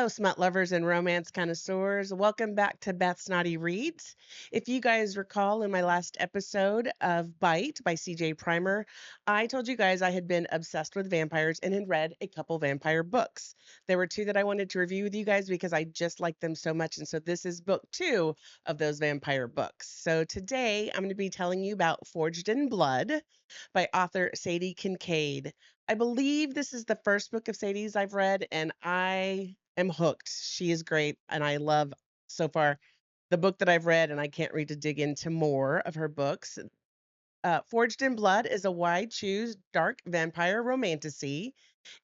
Hello, smut lovers and romance connoisseurs. Welcome back to Beth's Naughty Reads. If you guys recall in my last episode of Bite by CJ Primer, I told you guys I had been obsessed with vampires and had read a couple vampire books. There were two that I wanted to review with you guys because I just liked them so much. And so this is book two of those vampire books. So today I'm going to be telling you about Forged in Blood by author Sadie Kincaid. I believe this is the first book of Sadie's I've read, and I am hooked. She is great, and I love so far the book that I've read, and I can't wait to dig into more of her books. Forged in Blood is a wide choose dark vampire romantasy.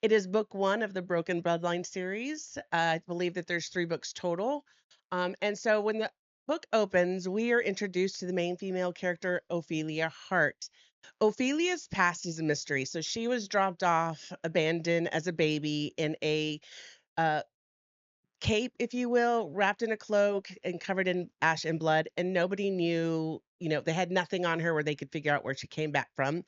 It is book one of the Broken Bloodline series. I believe that there's three books total. And so when the book opens, we are introduced to the main female character, Ophelia Hart. Ophelia's past is a mystery. So she was dropped off, abandoned as a baby in a uh, cape, if you will, wrapped in a cloak and covered in ash and blood, and nobody knew, they had nothing on her where they could figure out where she came back from.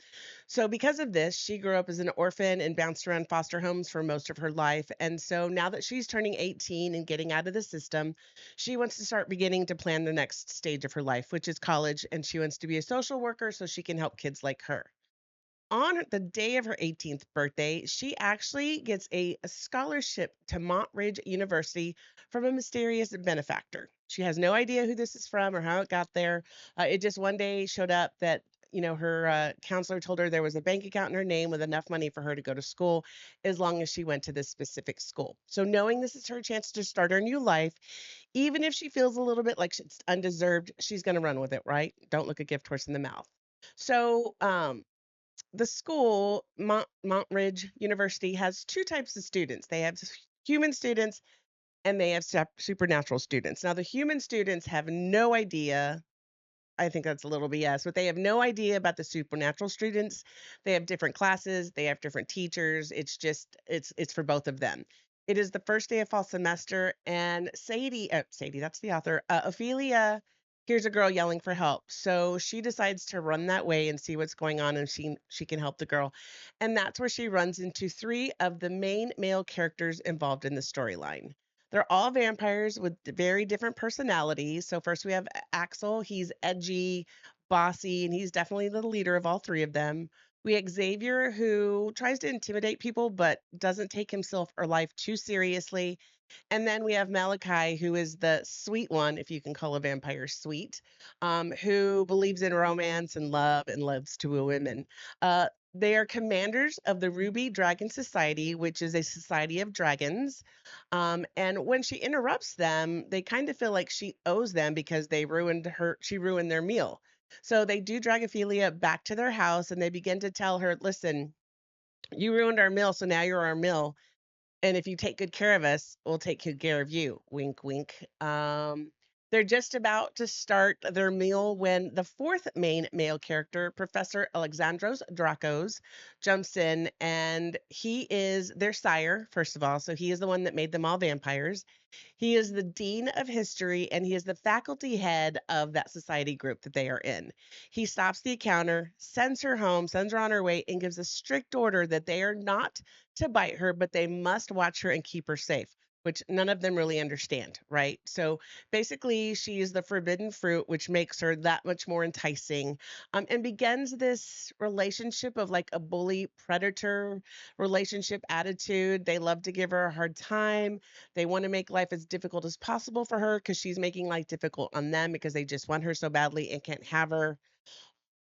So, because of this, she grew up as an orphan and bounced around foster homes for most of her life. And so, now that she's turning 18 and getting out of the system, she wants to start beginning to plan the next stage of her life, which is college. And she wants to be a social worker so she can help kids like her. On the day of her 18th birthday, she actually gets a scholarship to Montridge University from a mysterious benefactor. She has no idea who this is from or how it got there. It just one day showed up that her counselor told her there was a bank account in her name with enough money for her to go to school as long as she went to this specific school. So knowing this is her chance to start her new life, even if she feels a little bit like it's undeserved, she's going to run with it, right? Don't look a gift horse in the mouth. So the school, Montridge University, has two types of students. They have human students and they have supernatural students. Now, the human students have no idea. I think that's a little BS, but they have no idea about the supernatural students. They have different classes, they have different teachers. It's for both of them. It is the first day of fall semester, and Sadie, that's the author, Ophelia hears a girl yelling for help. So she decides to run that way and see what's going on, and she can help the girl. And that's where she runs into three of the main male characters involved in the storyline. They're all vampires with very different personalities. So first we have Axel. He's edgy, bossy, and he's definitely the leader of all three of them. We have Xavier, who tries to intimidate people but doesn't take himself or life too seriously. And then we have Malachi, who is the sweet one, if you can call a vampire sweet, who believes in romance and love and loves to woo women. They are commanders of the Ruby Dragon Society, which is a society of dragons. And when she interrupts them, they kind of feel like she owes them because she ruined their meal. So they do drag Ophelia back to their house and they begin to tell her, listen, you ruined our meal, so now you're our meal, and if you take good care of us, we'll take good care of you. Wink, wink. They're just about to start their meal when the fourth main male character, Professor Alexandros Drakos, jumps in, and he is their sire, first of all. So he is the one that made them all vampires. He is the dean of history, and he is the faculty head of that society group that they are in. He stops the encounter, sends her home, sends her on her way, and gives a strict order that they are not to bite her, but they must watch her and keep her safe, which none of them really understand, right? So basically, she is the forbidden fruit, which makes her that much more enticing, and begins this relationship of like a bully predator relationship attitude. They love to give her a hard time. They want to make life as difficult as possible for her because she's making life difficult on them because they just want her so badly and can't have her.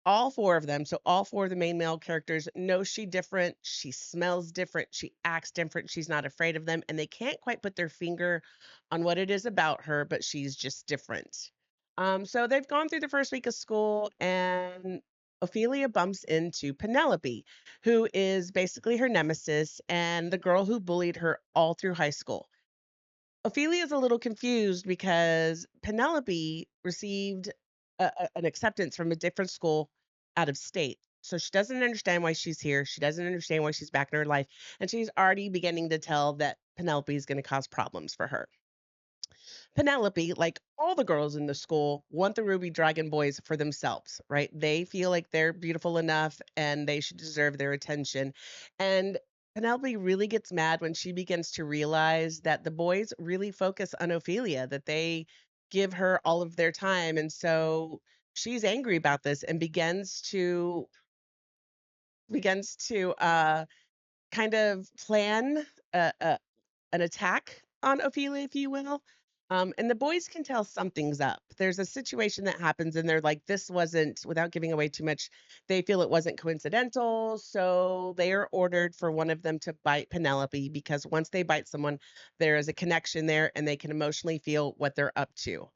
All four of them, so all four of the main male characters know she different, she smells different, she acts different, she's not afraid of them, and they can't quite put their finger on what it is about her, but she's just different. So they've gone through the first week of school, and Ophelia bumps into Penelope, who is basically her nemesis and the girl who bullied her all through high school. Ophelia is a little confused because Penelope received an acceptance from a different school out of state. So she doesn't understand why she's here. She doesn't understand why she's back in her life. And she's already beginning to tell that Penelope is going to cause problems for her. Penelope, like all the girls in the school, want the Ruby Dragon boys for themselves, right? They feel like they're beautiful enough and they should deserve their attention. And Penelope really gets mad when she begins to realize that the boys really focus on Ophelia, that they give her all of their time. And so she's angry about this and begins to kind of plan a an attack on Ophelia, if you will. And the boys can tell something's up. There's a situation that happens, and they're like, this wasn't, without giving away too much, they feel it wasn't coincidental. So they are ordered for one of them to bite Penelope because once they bite someone, there is a connection there and they can emotionally feel what they're up to.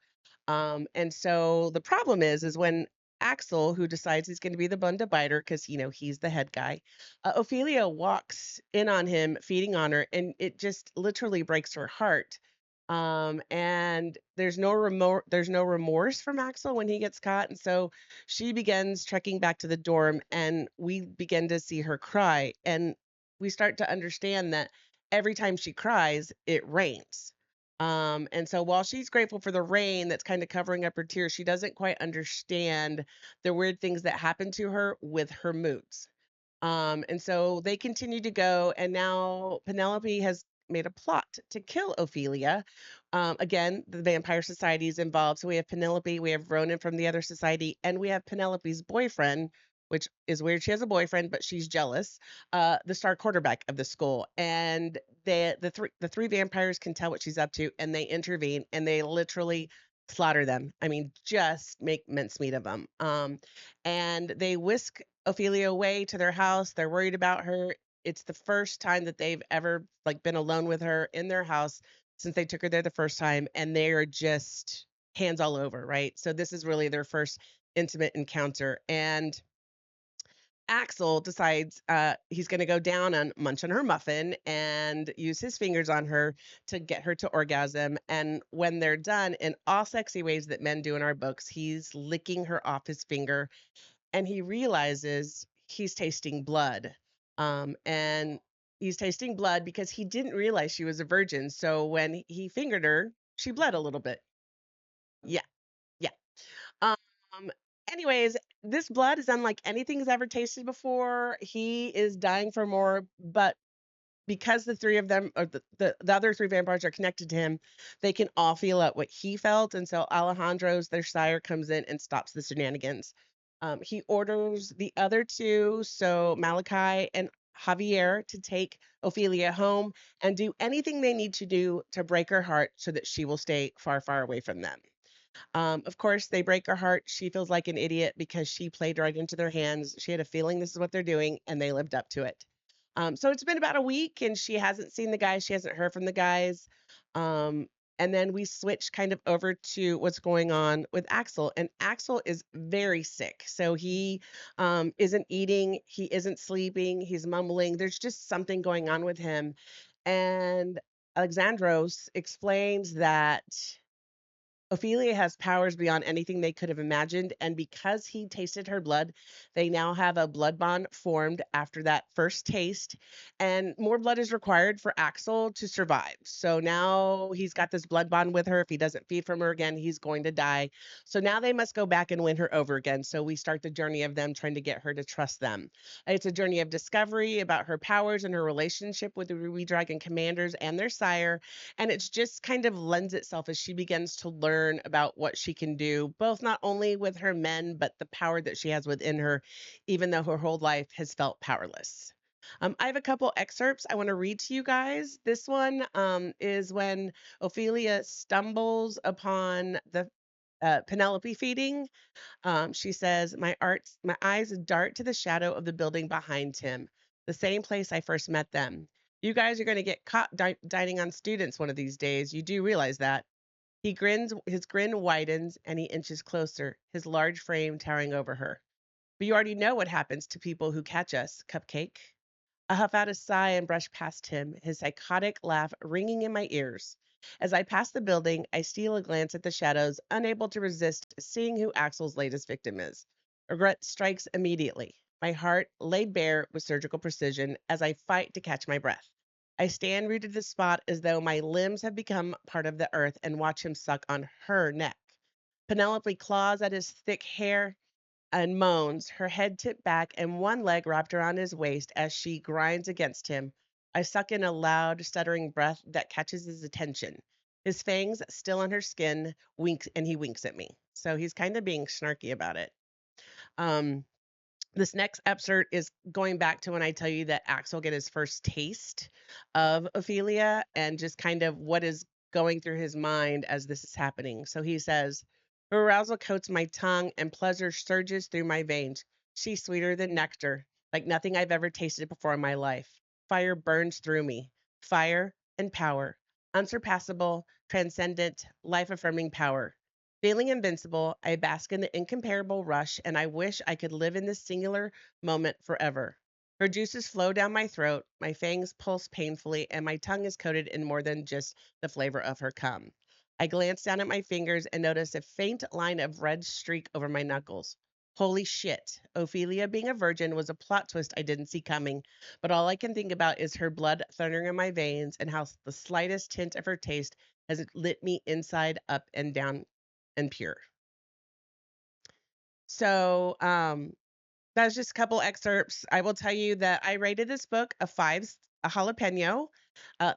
And so the problem is when Axel, who decides he's going to be the bun to biter because he's the head guy, Ophelia walks in on him feeding on her, and it just literally breaks her heart. And there's no remorse from Axel when he gets caught, and so she begins trekking back to the dorm, and we begin to see her cry, and we start to understand that every time she cries, it rains. And so while she's grateful for the rain that's kind of covering up her tears, she doesn't quite understand the weird things that happen to her with her moods. And so they continue to go, and now Penelope has made a plot to kill Ophelia. Again, the Vampire Society is involved. So we have Penelope, we have Ronan from the other society, and we have Penelope's boyfriend, which is weird. She has a boyfriend, but she's jealous. The star quarterback of the school, and the three vampires can tell what she's up to, and they intervene, and they literally slaughter them. I mean, just make mincemeat of them. And they whisk Ophelia away to their house. They're worried about her. It's the first time that they've ever like been alone with her in their house since they took her there the first time, and they are just hands all over, right? So this is really their first intimate encounter. And Axel decides he's going to go down and munch on her muffin and use his fingers on her to get her to orgasm. And when they're done, in all sexy ways that men do in our books, he's licking her off his finger, and he realizes he's tasting blood. And he's tasting blood because he didn't realize she was a virgin. So when he fingered her, she bled a little bit. Yeah, yeah. Um, anyways, this blood is unlike anything he's ever tasted before. He is dying for more, but because the three of them, or the other three vampires are connected to him, they can all feel out what he felt. And so Alejandro's, their sire, comes in and stops the shenanigans. He orders the other two, so Malachi and Javier, to take Ophelia home and do anything they need to do to break her heart so that she will stay far, far away from them. Of course, they break her heart. She feels like an idiot because she played right into their hands. She had a feeling this is what they're doing, and they lived up to it. So it's been about a week, and she hasn't seen the guys. She hasn't heard from the guys. Um, and then we switch kind of over to what's going on with Axel. And Axel is very sick. So he isn't eating, he isn't sleeping, he's mumbling. There's just something going on with him. And Alexandros explains that Ophelia has powers beyond anything they could have imagined, and because he tasted her blood, they now have a blood bond formed after that first taste, and more blood is required for Axel to survive. So now he's got this blood bond with her. If he doesn't feed from her again, he's going to die. So now they must go back and win her over again. So we start the journey of them trying to get her to trust them. It's a journey of discovery about her powers and her relationship with the Ruby Dragon commanders and their sire, and it's just kind of lends itself as she begins to learn about what she can do, both not only with her men, but the power that she has within her, even though her whole life has felt powerless. I have a couple excerpts I want to read to you guys. This one is when Ophelia stumbles upon the Penelope feeding. She says, my eyes dart to the shadow of the building behind him, the same place I first met them. You guys are going to get caught dining on students one of these days. You do realize that. He grins, his grin widens, and he inches closer, his large frame towering over her. But you already know what happens to people who catch us, Cupcake. I huff out a sigh and brush past him, his psychotic laugh ringing in my ears. As I pass the building, I steal a glance at the shadows, unable to resist seeing who Axel's latest victim is. Regret strikes immediately, my heart laid bare with surgical precision as I fight to catch my breath. I stand rooted to the spot as though my limbs have become part of the earth and watch him suck on her neck. Penelope claws at his thick hair, and moans, her head tipped back and one leg wrapped around his waist as she grinds against him. I suck in a loud, stuttering breath that catches his attention. His fangs still on her skin, winks, and he winks at me. So he's kind of being snarky about it. Um, this next excerpt is going back to when I tell you that Axel get his first taste of Ophelia and just kind of what is going through his mind as this is happening. So he says, her arousal coats my tongue and pleasure surges through my veins. She's sweeter than nectar, like nothing I've ever tasted before in my life. Fire burns through me. Fire and power. Unsurpassable, transcendent, life affirming power. Feeling invincible, I bask in the incomparable rush, and I wish I could live in this singular moment forever. Her juices flow down my throat, my fangs pulse painfully, and my tongue is coated in more than just the flavor of her cum. I glance down at my fingers and notice a faint line of red streak over my knuckles. Holy shit. Ophelia being a virgin was a plot twist I didn't see coming, but all I can think about is her blood thundering in my veins and how the slightest hint of her taste has lit me inside, up, and down and pure. So that's just a couple excerpts. I will tell you that I rated this book a five, a jalapeno.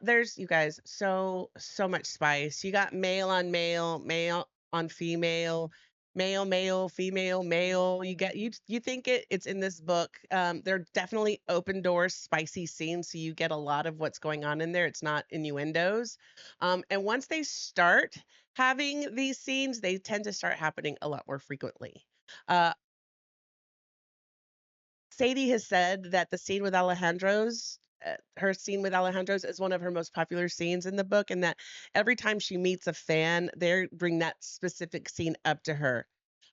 There's you guys so much spice. You got male on male, male on female, male, female, male. You think it's in this book. They're definitely open doors, spicy scenes, so you get a lot of what's going on in there. It's not innuendos. And once they start having these scenes, they tend to start happening a lot more frequently. Uh, Sadie has said that the scene with Alejandro's, her scene with Alejandro's is one of her most popular scenes in the book, and that every time she meets a fan, they bring that specific scene up to her.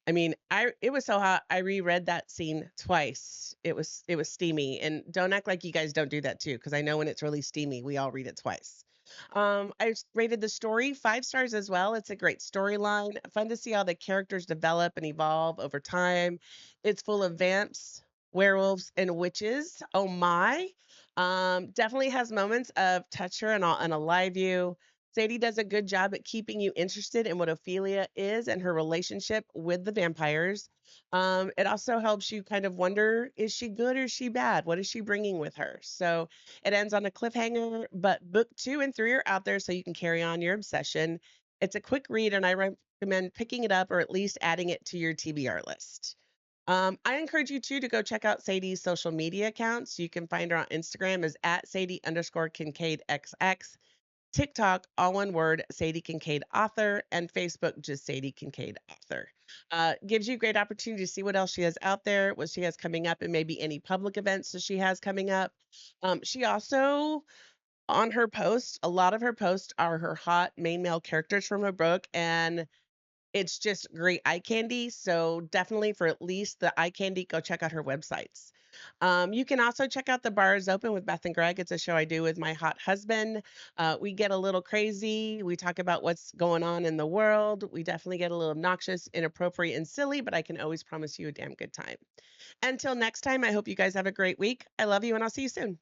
I mean, I it was so hot. I reread that scene twice. It was steamy, and don't act like you guys don't do that too, because I know when it's really steamy, we all read it twice. Rated the story 5 stars as well. It's a great storyline. Fun to see how the characters develop and evolve over time. It's full of vamps, werewolves, and witches. Oh my! Definitely has moments of touch her and alive you. Sadie does a good job at keeping you interested in what Ophelia is and her relationship with the vampires. It also helps you kind of wonder, is she good or is she bad? What is she bringing with her? So it ends on a cliffhanger, but book 2 and 3 are out there so you can carry on your obsession. It's a quick read, and I recommend picking it up or at least adding it to your TBR list. I encourage you too to go check out Sadie's social media accounts. You can find her on Instagram as at Sadie underscore Kincaid XX, TikTok, all one word, Sadie Kincaid author, and Facebook, just Sadie Kincaid author. Gives you a great opportunity to see what else she has out there, what she has coming up, and maybe any public events that she has coming up. She also, on her posts, a lot of her posts are her hot main male characters from her book, and it's just great eye candy. So definitely for at least the eye candy, go check out her websites. You can also check out The Bar is Open with Beth and Greg. It's a show I do with my hot husband. We get a little crazy. We talk about what's going on in the world. We definitely get a little obnoxious, inappropriate, and silly, but I can always promise you a damn good time. Until next time, I hope you guys have a great week. I love you, and I'll see you soon.